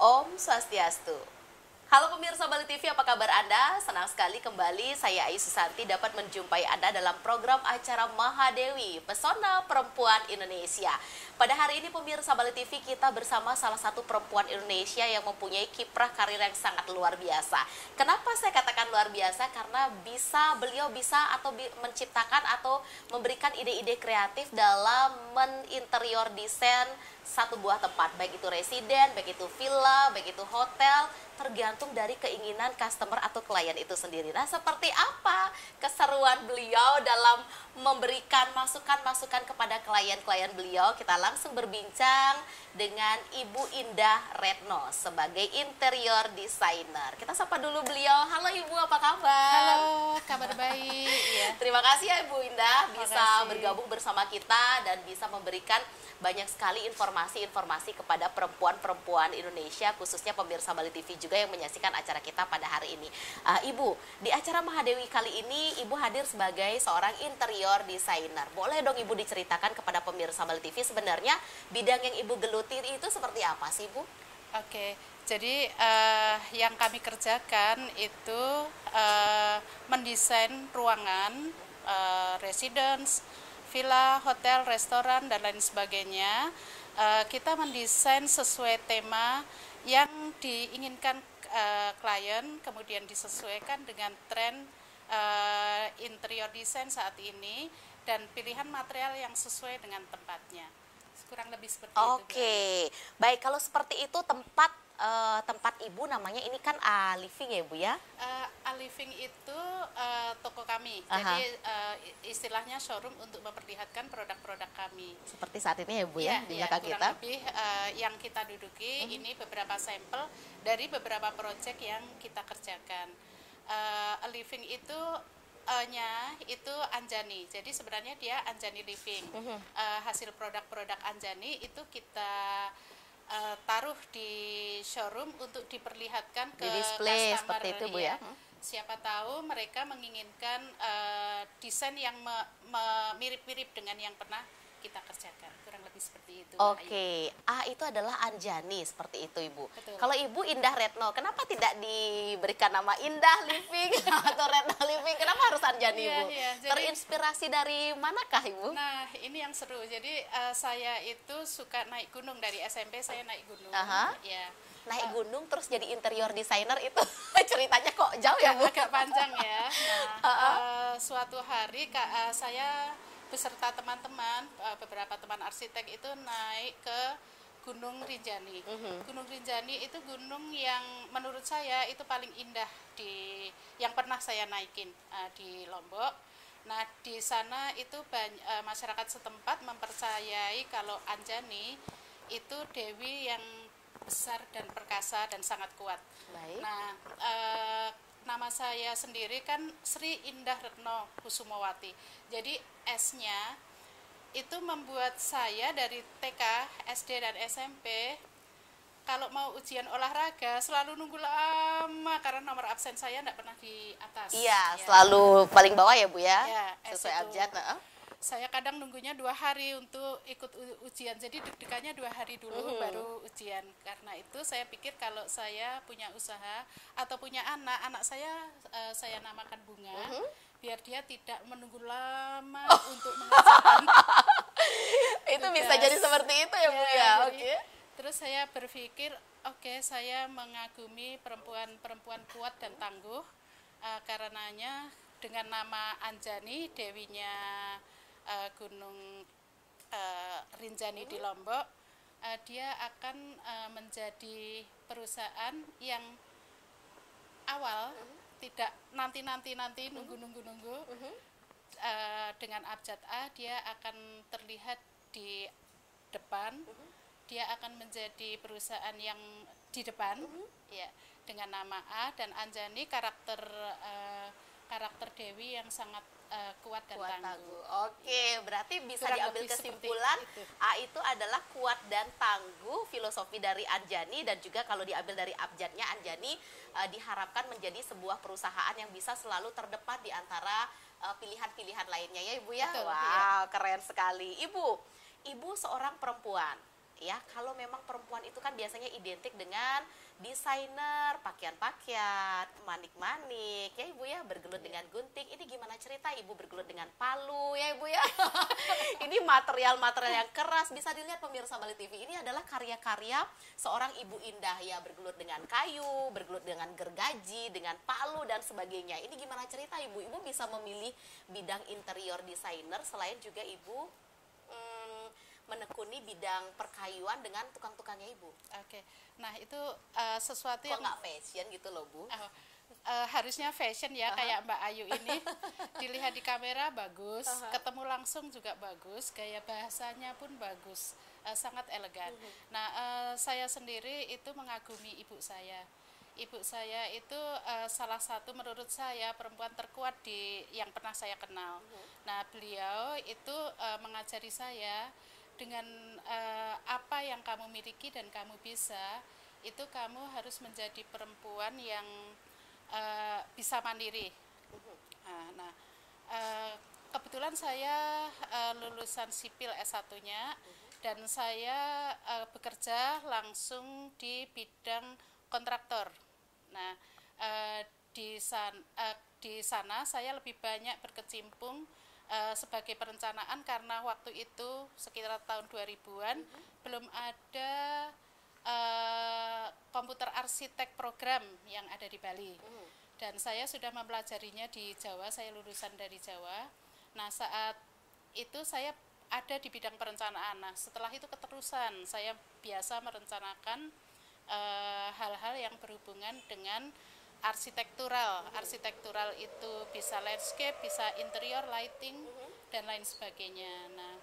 Om Swastiastu. Halo pemirsa Bali TV, apa kabar Anda? Senang sekali kembali saya Ayu Susanti dapat menjumpai Anda dalam program acara Mahadewi, Pesona Perempuan Indonesia. Pada hari ini pemirsa Bali TV kita bersama salah satu perempuan Indonesia yang mempunyai kiprah karir yang sangat luar biasa. Kenapa saya katakan luar biasa? Karena beliau bisa menciptakan atau memberikan ide-ide kreatif dalam menginterior desain satu buah tempat, baik itu residen, baik itu villa, baik itu hotel, tergantung dari keinginan customer atau klien itu sendiri. Nah, seperti apa keseruan beliau dalam memberikan masukan-masukan kepada klien-klien beliau? Kita langsung berbincang dengan Ibu Indah Retno sebagai interior designer. Kita sapa dulu beliau. Halo Ibu, apa kabar? Halo, kabar baik. Ya. Terima kasih ya Ibu Indah bisa Makasih. bergabung bersama kita dan bisa memberikan banyak sekali informasi-informasi kepada perempuan-perempuan Indonesia, khususnya pemirsa Bali TV juga yang menyaksikan acara kita pada hari ini. Ibu, di acara Mahadewi kali ini Ibu hadir sebagai seorang interior designer. Boleh dong Ibu diceritakan kepada pemirsa Bali TV sebenarnya bidang yang Ibu geluti itu seperti apa sih Bu? Oke, jadi yang kami kerjakan itu mendesain ruangan, residence, villa, hotel, restoran, dan lain sebagainya. Kita mendesain sesuai tema yang diinginkan klien, kemudian disesuaikan dengan tren interior design saat ini, dan pilihan material yang sesuai dengan tempatnya. Kurang lebih seperti itu. Oke, baik, kalau seperti itu tempat Ibu namanya ini kan A-Living ya Bu ya? A-Living itu toko kami, Aha. jadi istilahnya showroom untuk memperlihatkan produk-produk kami. Seperti saat ini ya Bu ya, di belakang kurang kita. lebih yang kita duduki ini beberapa sampel dari beberapa proyek yang kita kerjakan. A-Living itu nya itu Anjani, jadi sebenarnya dia Anjani Living. Hasil produk-produk Anjani itu kita taruh di showroom untuk diperlihatkan ke Di display customer, seperti itu Bu ya. Siapa tahu mereka menginginkan desain yang mirip-mirip dengan yang pernah kita kerjakan, kurang lebih seperti itu. Oke, itu adalah Anjani seperti itu Ibu. Betul. Kalau Ibu Indah Retno, kenapa tidak diberikan nama Indah Living atau Retno Living? Kenapa harus Anjani Iya, Ibu? iya, jadi- Terinspirasi dari manakah Ibu? Nah, ini yang seru. Jadi saya itu suka naik gunung dari SMP, saya naik gunung. Aha. Ya. Naik gunung terus jadi interior designer itu ceritanya kok jauh ya Bu? Agak panjang ya. Nah, suatu hari saya beserta teman-teman, beberapa teman arsitek itu naik ke Gunung Rinjani. Gunung Rinjani itu gunung yang menurut saya itu paling indah yang pernah saya naikin di Lombok. Nah, di sana itu masyarakat setempat mempercayai kalau Anjani itu dewi yang besar dan perkasa dan sangat kuat. Baik. Nah, nama saya sendiri kan Sri Indah Retno Kusumawati. Jadi S-nya itu membuat saya dari TK, SD, dan SMP kalau mau ujian olahraga selalu nunggu lama karena nomor absen saya tidak pernah di atas. Iya, Ya. selalu paling bawah ya Bu ya? Ya, Sesuai itu. abjad. Saya kadang nunggunya 2 hari untuk ikut ujian, jadi deg-degannya 2 hari dulu baru ujian. Karena itu saya pikir kalau saya punya usaha atau punya anak saya namakan Bunga, biar dia tidak menunggu lama untuk mengerjakan Itu bisa tugas. jadi seperti itu ya Bu ya? jadi Oke. Terus saya berpikir, oke, saya mengagumi perempuan-perempuan kuat dan tangguh, karenanya dengan nama Anjani, dewinya Gunung Rinjani di Lombok, dia akan menjadi perusahaan yang awal tidak nanti nunggu. Dengan abjad A dia akan terlihat di depan, dia akan menjadi perusahaan yang di depan, ya, dengan nama A, dan Anjani karakter Dewi yang sangat kuat dan tangguh. Oke, berarti bisa Kurang diambil lebih seperti kesimpulan itu. A itu adalah kuat dan tangguh, filosofi dari Anjani, dan juga kalau diambil dari abjadnya Anjani diharapkan menjadi sebuah perusahaan yang bisa selalu terdepan di antara pilihan-pilihan lainnya ya Ibu ya. Betul, Wow, keren sekali. Ibu seorang perempuan ya, kalau memang perempuan itu kan biasanya identik dengan desainer, pakaian-pakaian, manik-manik, ya Ibu ya, bergelut dengan gunting. Ini gimana cerita Ibu bergelut dengan palu ya Ibu ya? Ini material-material yang keras, bisa dilihat pemirsa Bali TV. Ini adalah karya-karya seorang Ibu Indah ya, bergelut dengan kayu, bergelut dengan gergaji, dengan palu dan sebagainya. Ini gimana cerita Ibu? Ibu bisa memilih bidang interior designer selain juga Ibu menekuni bidang perkayuan dengan tukang-tukangnya Ibu. Oke. Nah, itu sesuatu Kok yang nggak fashion gitu loh Bu? harusnya fashion ya, kayak Mbak Ayu ini. Dilihat di kamera bagus, ketemu langsung juga bagus, gaya bahasanya pun bagus, sangat elegan. Nah, saya sendiri itu mengagumi ibu saya. Ibu saya itu salah satu menurut saya perempuan terkuat yang pernah saya kenal. Nah, beliau itu mengajari saya dengan apa yang kamu miliki dan kamu bisa, itu kamu harus menjadi perempuan yang bisa mandiri. Nah, kebetulan saya lulusan sipil S1-nya, dan saya bekerja langsung di bidang kontraktor. Nah, di sana saya lebih banyak berkecimpung sebagai perencanaan, karena waktu itu sekitar tahun 2000-an belum ada komputer arsitek program yang ada di Bali. Dan saya sudah mempelajarinya di Jawa, saya lulusan dari Jawa. Nah, saat itu saya ada di bidang perencanaan. Nah, setelah itu keterusan saya biasa merencanakan hal-hal yang berhubungan dengan arsitektural. Arsitektural itu bisa landscape, bisa interior, lighting, dan lain sebagainya. Nah,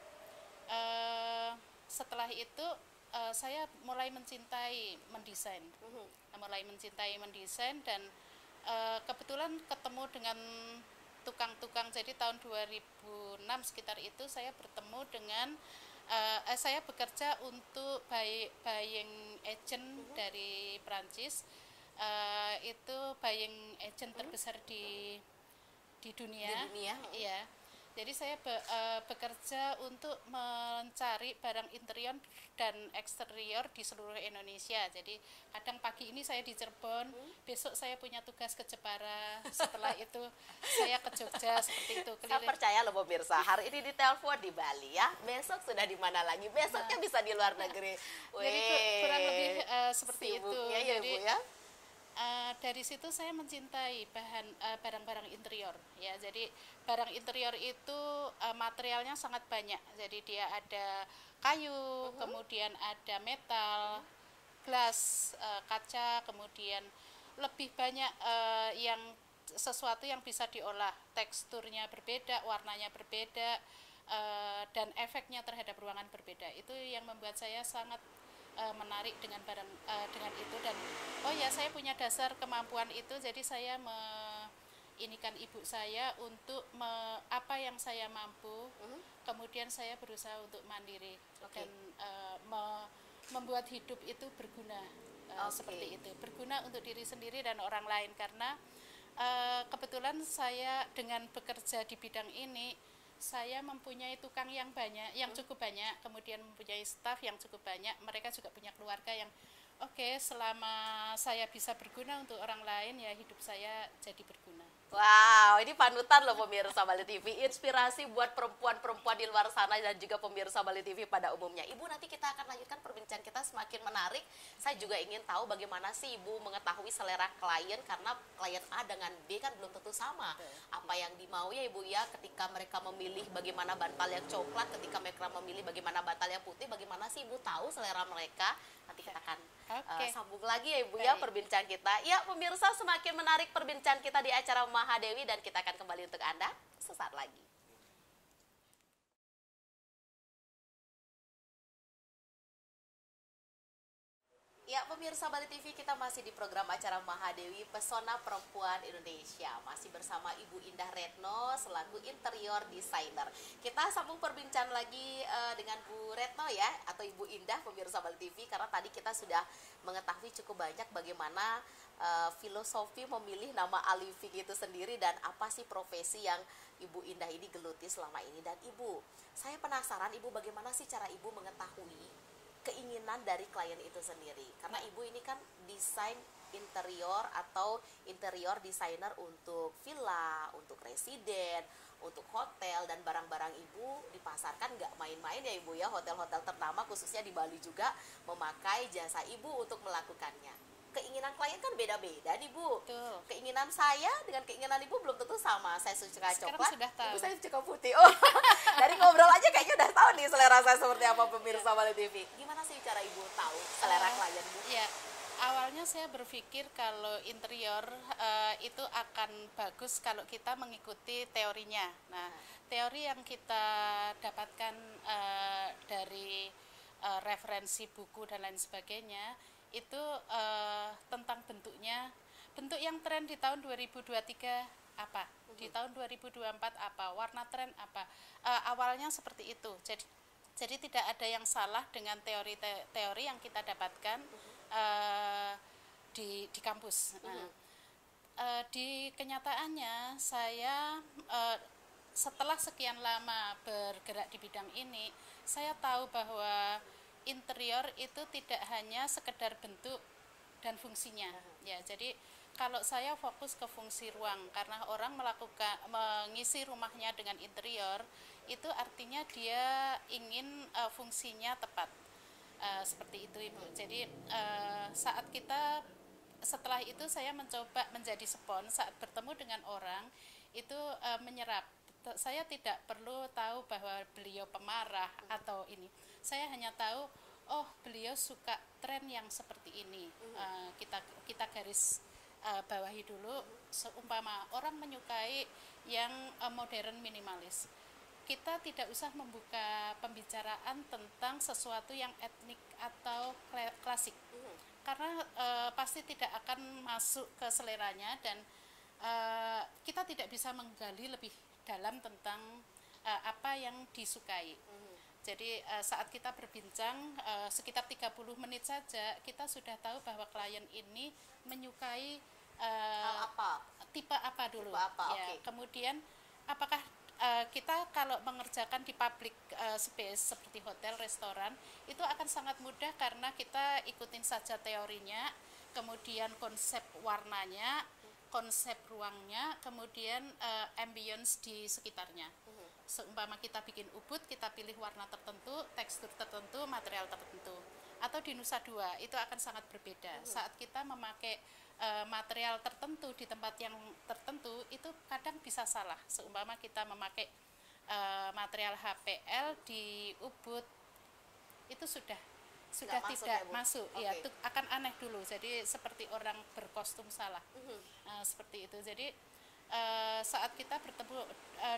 setelah itu saya mulai mencintai mendesain. Dan kebetulan ketemu dengan tukang-tukang. Jadi tahun 2006 sekitar itu saya bertemu dengan saya bekerja untuk buying agent dari Prancis. Itu buying agent terbesar di dunia. Iya. Jadi saya bekerja untuk mencari barang interior dan eksterior di seluruh Indonesia. Jadi kadang pagi ini saya di Cirebon, besok saya punya tugas ke Jepara, setelah itu saya ke Jogja, seperti itu. Saya percaya loh pemirsa, hari ini ditelepon di Bali ya, besok sudah di mana lagi, besoknya bisa di luar negeri. Jadi kurang lebih seperti itu. Ya, jadi Bu, ya? Dari situ saya mencintai barang-barang interior ya. Jadi barang interior itu materialnya sangat banyak. Jadi dia ada kayu, kemudian ada metal, gelas, kaca, kemudian lebih banyak yang sesuatu yang bisa diolah. Teksturnya berbeda, warnanya berbeda, dan efeknya terhadap ruangan berbeda. Itu yang membuat saya sangat menarik dengan barang dengan itu. Dan oh ya, saya punya dasar kemampuan itu, jadi saya inikan ibu saya untuk apa yang saya mampu, kemudian saya berusaha untuk mandiri dan membuat hidup itu berguna, seperti itu, berguna untuk diri sendiri dan orang lain. Karena kebetulan saya dengan bekerja di bidang ini, saya mempunyai tukang yang banyak, yang cukup banyak, kemudian mempunyai staf yang cukup banyak. Mereka juga punya keluarga yang selama saya bisa berguna untuk orang lain, ya hidup saya jadi berguna. Wow, ini panutan loh pemirsa Bali TV, inspirasi buat perempuan-perempuan di luar sana dan juga pemirsa Bali TV pada umumnya. Ibu, nanti kita akan lanjutkan perbincangan kita semakin menarik. Saya juga ingin tahu bagaimana sih Ibu mengetahui selera klien, karena klien A dengan B kan belum tentu sama. Apa yang dimau ya Ibu ya, ketika mereka memilih bagaimana bantal yang coklat, ketika mereka memilih bagaimana bantal yang putih, bagaimana sih Ibu tahu selera mereka? Nanti kita akan sambung lagi ya Ibu ya perbincangan kita. Ya pemirsa, semakin menarik perbincangan kita di acara Mahadewi, dan kita akan kembali untuk Anda sesaat lagi. Ya pemirsa Bali TV, kita masih di program acara Mahadewi Pesona Perempuan Indonesia. Masih bersama Ibu Indah Retno selaku interior designer. Kita sambung perbincangan lagi dengan Bu Retno ya, atau Ibu Indah pemirsa Bali TV. Karena tadi kita sudah mengetahui cukup banyak bagaimana filosofi memilih nama Alifik itu sendiri, dan apa sih profesi yang Ibu Indah ini geluti selama ini. Dan Ibu, saya penasaran Ibu, bagaimana sih cara Ibu mengetahui keinginan dari klien itu sendiri. Karena ibu ini kan desain interior atau interior designer untuk villa, untuk residen, untuk hotel, dan barang-barang ibu dipasarkan nggak main-main ya ibu ya. Hotel-hotel ternama khususnya di Bali juga memakai jasa ibu untuk melakukannya. Keinginan klien kan beda-beda nih Bu. Betul. Keinginan saya dengan keinginan ibu belum tentu sama. Saya suka Sekarang coklat, sudah tahu. ibu saya suka putih. Oh, dari ngobrol aja kayaknya udah tahu nih selera saya seperti apa pemirsa Bali TV. Gimana sih cara ibu tahu selera klien Bu? Ya, awalnya saya berpikir kalau interior itu akan bagus kalau kita mengikuti teorinya. Nah, teori yang kita dapatkan dari referensi buku dan lain sebagainya itu tentang bentuknya. Bentuk yang tren di tahun 2023 apa? Di tahun 2024 apa? Warna tren apa? Awalnya seperti itu. Jadi tidak ada yang salah dengan teori yang kita dapatkan di kampus. Nah, di kenyataannya saya setelah sekian lama bergerak di bidang ini, saya tahu bahwa interior itu tidak hanya sekedar bentuk dan fungsinya. Ya, jadi kalau saya fokus ke fungsi ruang, karena orang mengisi rumahnya dengan interior, itu artinya dia ingin fungsinya tepat. Seperti itu Ibu. Jadi setelah itu saya mencoba menjadi spons saat bertemu dengan orang itu menyerap. Saya tidak perlu tahu bahwa beliau pemarah atau ini. Saya hanya tahu, oh beliau suka tren yang seperti ini. Kita garis bawahi dulu. Seumpama orang menyukai yang modern minimalis, kita tidak usah membuka pembicaraan tentang sesuatu yang etnik atau klasik, karena pasti tidak akan masuk ke seleranya, dan kita tidak bisa menggali lebih dalam tentang apa yang disukai. Jadi saat kita berbincang sekitar 30 menit saja, kita sudah tahu bahwa klien ini menyukai tipe apa dulu. Tipe apa, ya. Okay. Kemudian apakah kita kalau mengerjakan di public space seperti hotel, restoran, itu akan sangat mudah karena kita ikutin saja teorinya, kemudian konsep warnanya, konsep ruangnya, kemudian ambience di sekitarnya. Seumpama kita bikin ubud, kita pilih warna tertentu, tekstur tertentu, material tertentu. Atau di Nusa Dua itu akan sangat berbeda. Saat kita memakai material tertentu di tempat yang tertentu, itu kadang bisa salah. Seumpama kita memakai material HPL di ubud, itu sudah tidak masuk. Ya, itu akan aneh dulu. Jadi seperti orang berkostum salah. Seperti itu. Jadi saat kita bertemu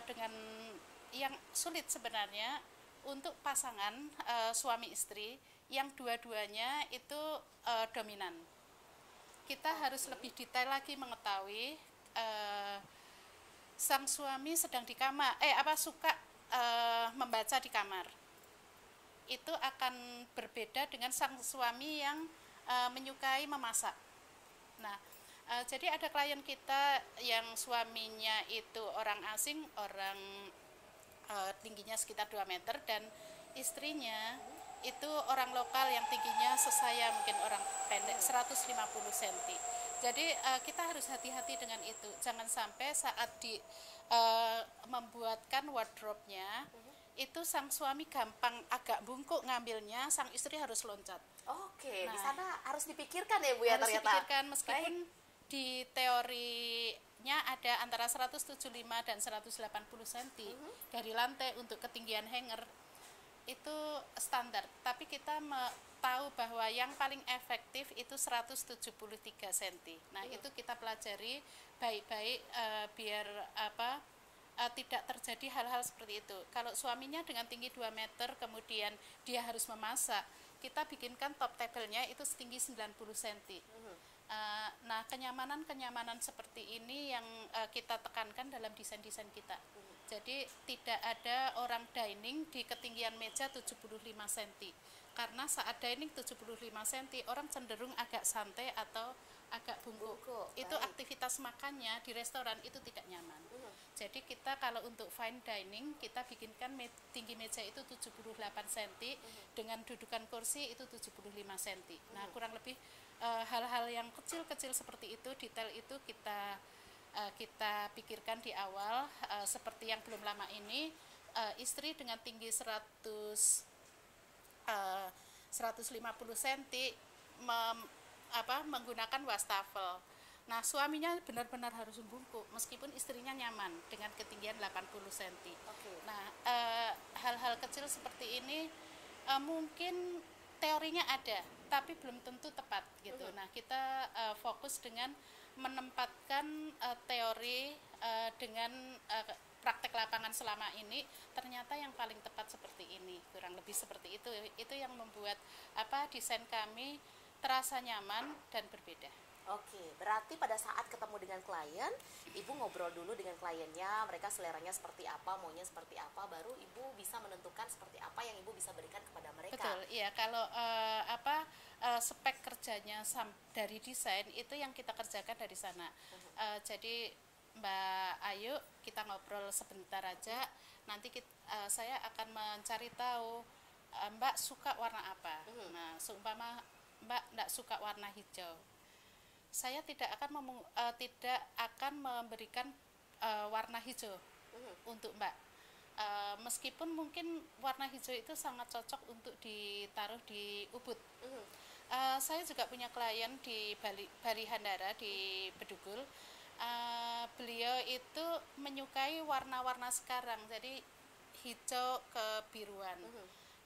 dengan yang sulit sebenarnya untuk pasangan suami istri yang dua-duanya itu dominan. Kita harus lebih detail lagi mengetahui sang suami sedang di kamar, suka membaca di kamar. Itu akan berbeda dengan sang suami yang menyukai memasak. Nah, jadi ada klien kita yang suaminya itu orang asing, orang tingginya sekitar 2 meter, dan istrinya itu orang lokal yang tingginya sesaya mungkin orang pendek 150 cm. Jadi kita harus hati-hati dengan itu. Jangan sampai saat membuatkan wardrobe-nya itu sang suami gampang agak bungkuk ngambilnya, sang istri harus loncat. Oke, di sana harus dipikirkan ya Bu ya harus ternyata. Dipikirkan meskipun di teorinya ada antara 175 dan 180 cm dari lantai untuk ketinggian hanger. Itu standar, tapi kita tahu bahwa yang paling efektif itu 173 cm. Nah, itu kita pelajari baik-baik biar tidak terjadi hal-hal seperti itu. Kalau suaminya dengan tinggi 2 meter kemudian dia harus memasak, kita bikinkan top table-nya itu setinggi 90 cm. Nah, kenyamanan seperti ini yang kita tekankan dalam desain-desain kita. Jadi tidak ada orang dining di ketinggian meja 75 cm. Karena saat dining 75 cm, orang cenderung agak santai atau agak bungkuk. Itu aktivitas makannya di restoran itu tidak nyaman. Jadi kita kalau untuk fine dining kita bikinkan tinggi meja itu 78 cm, dengan dudukan kursi itu 75 cm. Nah, kurang lebih hal-hal yang kecil-kecil seperti itu, detail itu kita pikirkan di awal. Seperti yang belum lama ini, istri dengan tinggi 150 cm menggunakan wastafel. Nah, suaminya benar-benar harus membungkuk meskipun istrinya nyaman dengan ketinggian 80 cm. Oke. Nah, hal-hal kecil seperti ini mungkin teorinya ada, tapi belum tentu tepat gitu. Nah, kita fokus dengan menempatkan teori dengan praktek lapangan selama ini, ternyata yang paling tepat seperti ini, kurang lebih seperti itu. Itu yang membuat desain kami terasa nyaman dan berbeda. Oke, berarti pada saat ketemu dengan klien, Ibu ngobrol dulu dengan kliennya, mereka seleranya seperti apa, maunya seperti apa, baru Ibu bisa menentukan seperti apa yang Ibu bisa berikan kepada mereka. Betul, iya. Kalau spek kerjanya dari desain itu yang kita kerjakan dari sana. Jadi Mbak Ayu, kita ngobrol sebentar aja. Nanti saya akan mencari tahu Mbak suka warna apa. Nah, seumpama Mbak tidak suka warna hijau, saya tidak akan memberikan warna hijau untuk Mbak. Meskipun mungkin warna hijau itu sangat cocok untuk ditaruh di Ubud. Saya juga punya klien di Bali Handara di Bedugul. Beliau itu menyukai warna-warna sekarang, jadi hijau kebiruan.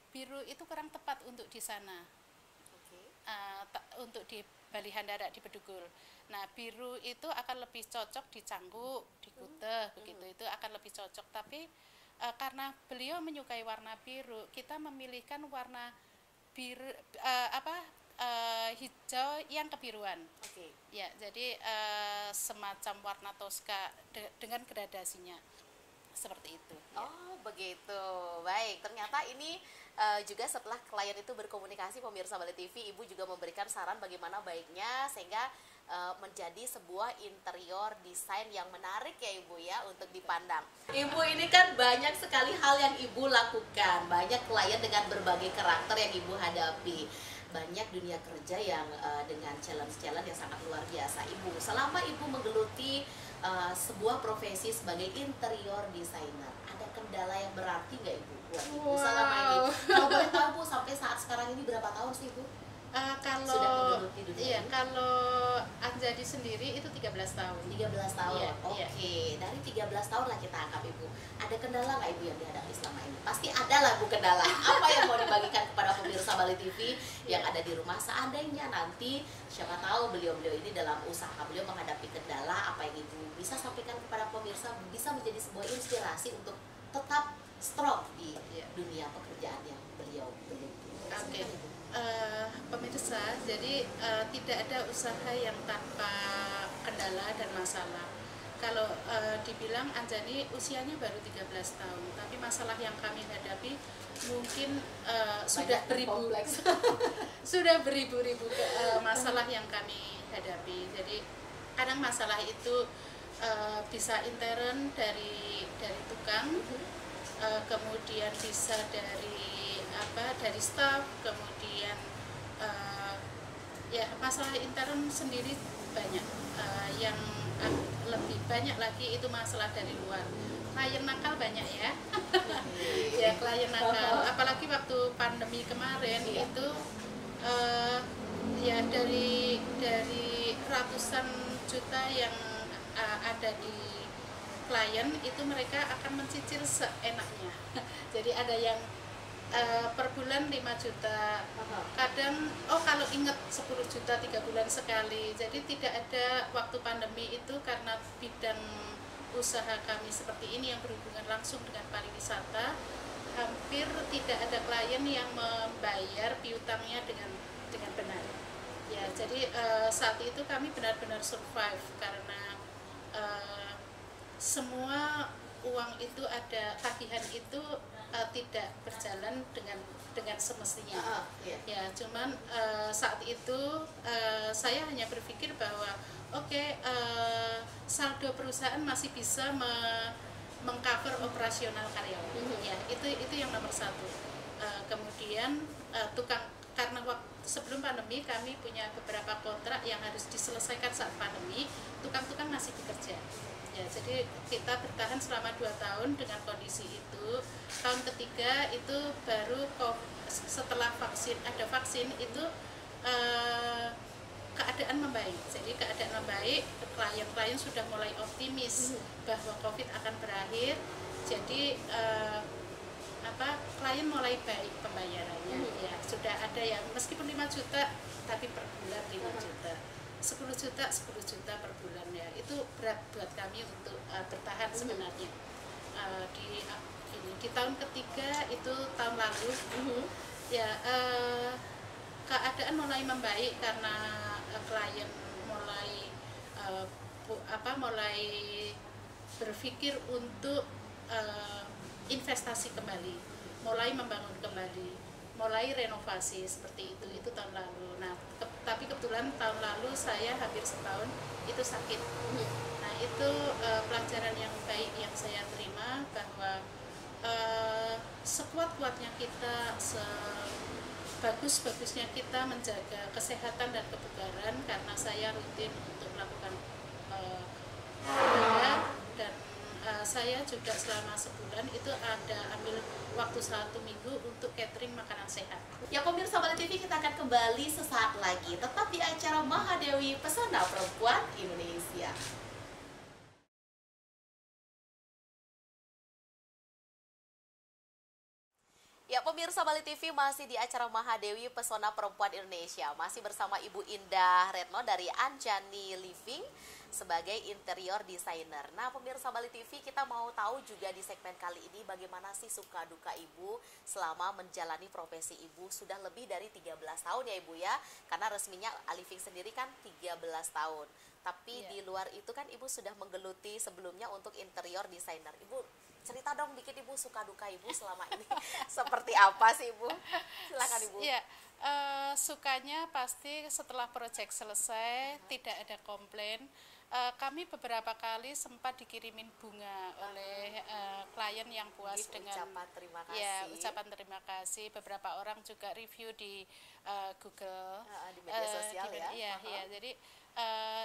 Biru itu kurang tepat untuk di sana. Untuk di Bali Handara di Bedugul. Nah, biru itu akan lebih cocok di Canggu, di Kute, begitu. Itu akan lebih cocok. Tapi karena beliau menyukai warna biru, kita memilihkan warna biru hijau yang kebiruan. Ya, jadi semacam warna Tosca dengan gradasinya. Seperti itu. Oh, begitu. Baik, ternyata ini juga setelah klien itu berkomunikasi, pemirsa Bali TV, Ibu juga memberikan saran bagaimana baiknya sehingga menjadi sebuah interior desain yang menarik ya Ibu ya untuk dipandang. Ibu ini kan banyak sekali hal yang Ibu lakukan, banyak klien dengan berbagai karakter yang Ibu hadapi, banyak dunia kerja yang dengan challenge-challenge yang sangat luar biasa. Ibu, selama Ibu menggeluti sebuah profesi sebagai interior designer, ada kendala yang berarti nggak Ibu buat Ibu selama ini? Kalau boleh tahu Bu, sampai saat sekarang ini berapa tahun sih Ibu? Kalau kalau Anjani sendiri itu 13 tahun. 13 tahun. Iya, Oke. Dari 13 tahun lah kita anggap Ibu. Ada kendala nggak Ibu yang dihadapi selama ini? Pasti ada lah Bu kendala. Apa yang mau dibagikan kepada pemirsa Bali TV yang ada di rumah, seandainya nanti siapa tahu beliau-beliau ini dalam usaha beliau menghadapi kendala, apa yang Ibu bisa sampaikan kepada pemirsa bisa menjadi sebuah inspirasi untuk tetap strong di dunia pekerjaan yang beliau geluti. Oke. Pemirsa, jadi tidak ada usaha yang tanpa kendala dan masalah. Kalau dibilang Anjani usianya baru 13 tahun, tapi masalah yang kami hadapi mungkin sudah beribu sudah beribu-ribu masalah yang kami hadapi. Jadi kadang masalah itu bisa intern dari tukang, kemudian bisa dari staff, kemudian masalah intern sendiri banyak. Yang lebih banyak lagi itu masalah dari luar. Klien nakal banyak ya. Ya, klien nakal. Apalagi waktu pandemi kemarin itu dari ratusan juta yang ada di klien itu mereka akan mencicil seenaknya. Jadi ada yang per bulan 5 juta, kadang kalau ingat 10 juta 3 bulan sekali. Jadi tidak ada waktu pandemi itu, karena bidang usaha kami seperti ini yang berhubungan langsung dengan pariwisata, hampir tidak ada klien yang membayar piutangnya dengan benar. Ya, jadi saat itu kami benar-benar survive karena semua uang itu ada, tagihan itu tidak berjalan dengan semestinya. Iya. Ya, cuman saat itu saya hanya berpikir bahwa saldo perusahaan masih bisa mengcover operasional karyawan. Ya, itu yang nomor satu. Kemudian karena sebelum pandemi kami punya beberapa kontrak yang harus diselesaikan saat pandemi, tukang-tukang masih bekerja. Ya, jadi kita bertahan selama 2 tahun dengan kondisi itu. Tahun ketiga itu baru setelah ada vaksin itu keadaan membaik. Jadi keadaan membaik, klien-klien sudah mulai optimis bahwa COVID akan berakhir. Jadi klien mulai baik pembayarannya. Ya, sudah ada yang meskipun 5 juta tapi per bulan 5 juta. 10 juta per bulan, ya. Itu berat buat kami untuk bertahan sebenarnya. Di tahun ketiga itu tahun lalu ya keadaan mulai membaik karena klien mulai berpikir untuk investasi kembali, mulai membangun kembali, mulai renovasi seperti itu tahun lalu. Nah, tapi kebetulan tahun lalu saya hampir setahun itu sakit. Nah, itu pelajaran yang baik yang saya terima bahwa sekuat-kuatnya kita, sebagus-bagusnya kita menjaga kesehatan dan kebugaran, karena saya rutin untuk melakukan olahraga dan saya juga selama sebulan itu ada ambil waktu 1 minggu untuk catering makanan sehat. Ya pemirsa Bali TV, kita akan kembali sesaat lagi tetap di acara Mahadewi Pesona Perempuan Indonesia. Ya pemirsa Bali TV, masih di acara Mahadewi Pesona Perempuan Indonesia. Masih bersama Ibu Indah Retno dari Anjani Living sebagai interior designer. Nah pemirsa Bali TV, kita mau tahu juga di segmen kali ini bagaimana sih suka duka Ibu selama menjalani profesi Ibu. Sudah lebih dari 13 tahun ya Ibu ya, karena resminya Living sendiri kan 13 tahun. Tapi di luar itu kan Ibu sudah menggeluti sebelumnya untuk interior designer. Ibu cerita dong dikit Ibu, suka duka Ibu selama ini seperti apa sih Ibu? Silakan Ibu. Ya, sukanya pasti setelah proyek selesai tidak ada komplain. Kami beberapa kali sempat dikirimin bunga oleh klien yang puas dengan ucapan terima kasih. Ya, ucapan terima kasih. Beberapa orang juga review di Google, di media sosial ya. Ya, jadi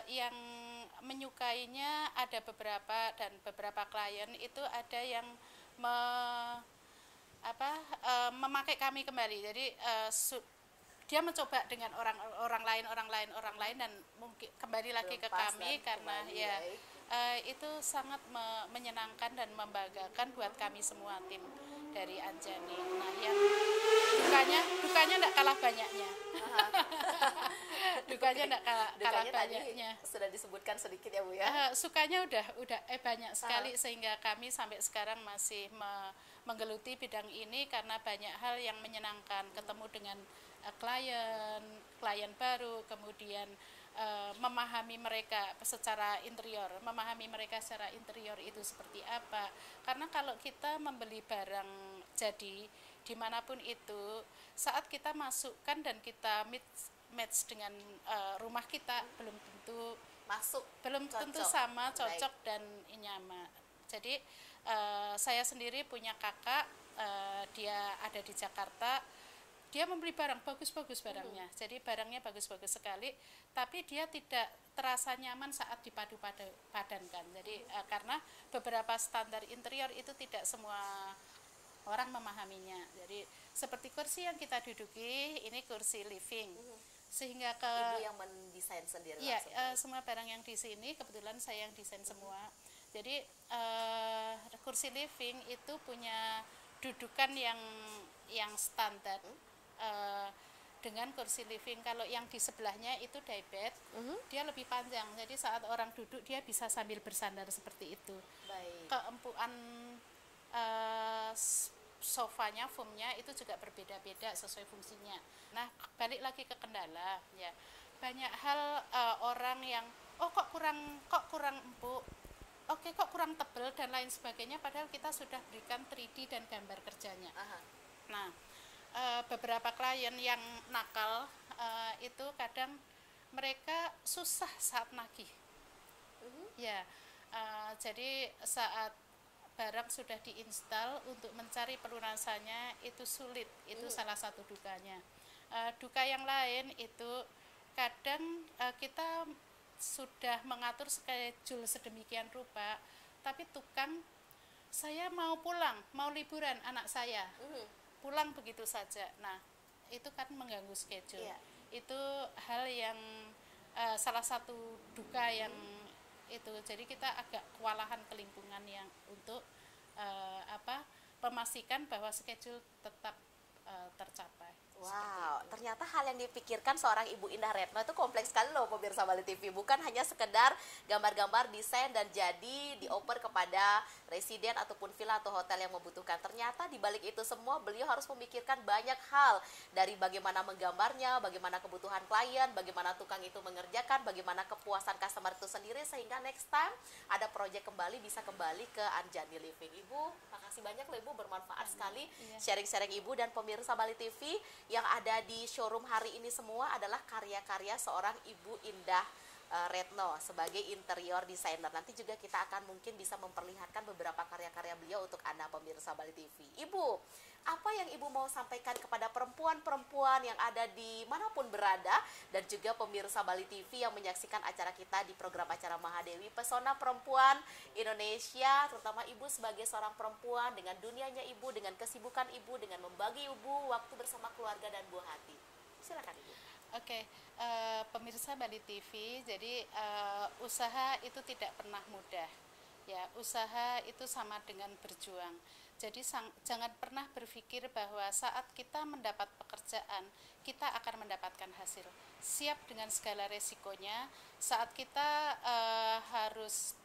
yang menyukainya ada beberapa klien itu ada yang memakai kami kembali. Jadi dia mencoba dengan orang lain dan mungkin kembali lagi ke kami karena itu sangat menyenangkan dan membanggakan buat kami semua tim dari Anjani. Nah, yang dukanya tidak kalah banyaknya. Dukanya tidak kalah banyaknya. Sudah disebutkan sedikit ya Bu ya. Sukanya udah banyak sekali sehingga kami sampai sekarang masih menggeluti bidang ini karena banyak hal yang menyenangkan, ketemu dengan klien baru, kemudian memahami mereka secara interior itu seperti apa. Karena kalau kita membeli barang jadi dimanapun itu, saat kita masukkan dan kita match dengan rumah kita belum tentu sama, cocok dan nyaman. Jadi saya sendiri punya kakak, dia ada di Jakarta. Dia membeli barang bagus-bagus barangnya, jadi barangnya bagus-bagus sekali, tapi dia tidak terasa nyaman saat dipadu-padankan. Jadi karena beberapa standar interior itu tidak semua orang memahaminya. Jadi seperti kursi yang kita duduki, ini kursi living, sehingga Ibu yang mendesain sendiri ya, langsung. semua barang yang di sini kebetulan saya yang desain semua. Jadi kursi living itu punya dudukan yang standar. Dengan kursi living, kalau yang di sebelahnya itu daybed, dia lebih panjang, jadi saat orang duduk dia bisa sambil bersandar seperti itu. Baik. Keempuan sofanya, foamnya itu juga berbeda-beda sesuai fungsinya. Nah, balik lagi ke kendala, ya banyak hal orang yang kok kurang empuk, oke kok kurang tebal dan lain sebagainya, padahal kita sudah berikan 3D dan gambar kerjanya. Nah, beberapa klien yang nakal itu kadang mereka susah saat nagih. Ya, jadi saat barang sudah diinstal untuk mencari pelunasannya itu sulit, itu salah satu dukanya. Duka yang lain itu kadang kita sudah mengatur schedule sedemikian rupa, tapi tukang, saya mau pulang, mau liburan anak saya, pulang begitu saja. Nah, itu kan mengganggu schedule. Itu hal yang salah satu duka yang itu. Jadi kita agak kewalahan ke lingkungan yang untuk memastikan bahwa schedule tetap tercapai. Wow, ternyata hal yang dipikirkan seorang Ibu Indah Retno itu kompleks sekali loh pemirsa Bali TV. Bukan hanya sekedar gambar-gambar, desain dan jadi dioper kepada residen ataupun villa atau hotel yang membutuhkan. Ternyata di balik itu semua beliau harus memikirkan banyak hal. Dari bagaimana menggambarnya, bagaimana kebutuhan klien, bagaimana tukang itu mengerjakan, bagaimana kepuasan customer itu sendiri, sehingga next time ada proyek kembali bisa kembali ke Anjani Living. Ibu, makasih banyak loh Ibu, bermanfaat sekali sharing-sharing Ibu dan pemirsa Bali TV. Yang ada di showroom hari ini semua adalah karya-karya seorang Ibu Indah Retno sebagai interior designer. Nanti juga kita akan mungkin bisa memperlihatkan beberapa karya-karya beliau untuk Anda pemirsa Bali TV. Ibu, apa yang Ibu mau sampaikan kepada perempuan-perempuan yang ada di manapun berada dan juga pemirsa Bali TV yang menyaksikan acara kita di program acara Mahadewi Pesona Perempuan Indonesia, terutama Ibu sebagai seorang perempuan dengan dunianya Ibu, dengan kesibukan Ibu, dengan membagi Ibu waktu bersama keluarga dan buah hati. Silakan Ibu. Oke, pemirsa Bali TV, jadi usaha itu tidak pernah mudah. Ya, usaha itu sama dengan berjuang. Jadi jangan pernah berpikir bahwa saat kita mendapat pekerjaan, kita akan mendapatkan hasil. Siap dengan segala resikonya. Saat kita harus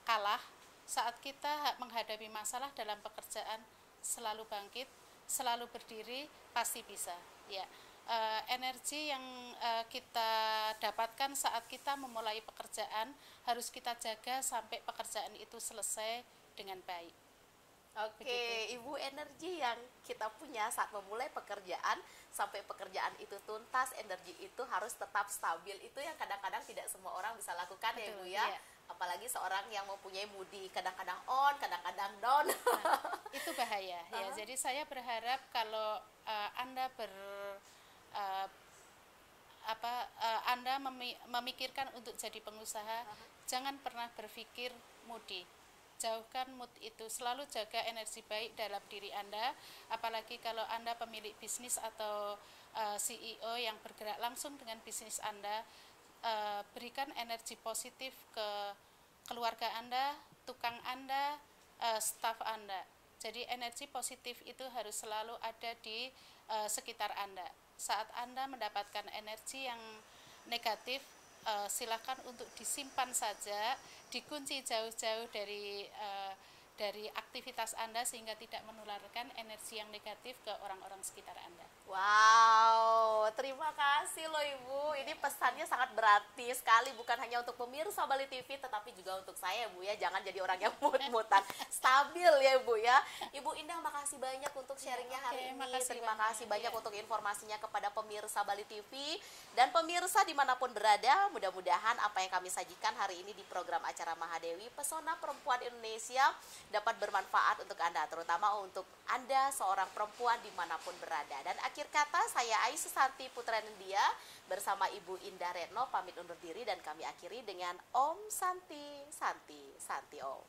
kalah, saat kita menghadapi masalah dalam pekerjaan, selalu bangkit, selalu berdiri, pasti bisa. Ya. Energi yang kita dapatkan saat kita memulai pekerjaan harus kita jaga sampai pekerjaan itu selesai dengan baik. Oke, Ibu, energi yang kita punya saat memulai pekerjaan sampai pekerjaan itu tuntas, energi itu harus tetap stabil. Itu yang kadang-kadang tidak semua orang bisa lakukan. Betul, ya Ibu ya. Iya. Apalagi seorang yang mempunyai moodi kadang-kadang on, kadang-kadang down. Nah, itu bahaya ya. Jadi saya berharap kalau Anda Anda memikirkan untuk jadi pengusaha, jangan pernah berpikir moodi. Jauhkan mood itu, selalu jaga energi baik dalam diri Anda, apalagi kalau Anda pemilik bisnis atau CEO yang bergerak langsung dengan bisnis Anda. Berikan energi positif ke keluarga Anda, tukang Anda, staf Anda. Jadi energi positif itu harus selalu ada di sekitar Anda. Saat Anda mendapatkan energi yang negatif, silakan untuk disimpan saja, dikunci jauh-jauh dari aktivitas Anda sehingga tidak menularkan energi yang negatif ke orang-orang sekitar Anda. Wow, terima kasih loh Ibu. Ini pesannya sangat berarti sekali, bukan hanya untuk pemirsa Bali TV tetapi juga untuk saya Bu ya. Jangan jadi orang yang mut-mutan, stabil ya Bu ya. Ibu Indah, makasih banyak untuk sharingnya hari ini. Terima kasih banyak untuk informasinya kepada pemirsa Bali TV dan pemirsa dimanapun berada. Mudah-mudahan apa yang kami sajikan hari ini di program acara Mahadewi Pesona Perempuan Indonesia dapat bermanfaat untuk Anda, terutama untuk Anda seorang perempuan dimanapun berada. Dan akhir kata, saya Aisyah Santi Putra Nendia bersama Ibu Indah Retno pamit undur diri dan kami akhiri dengan Om Santi, Santi, Santi Om.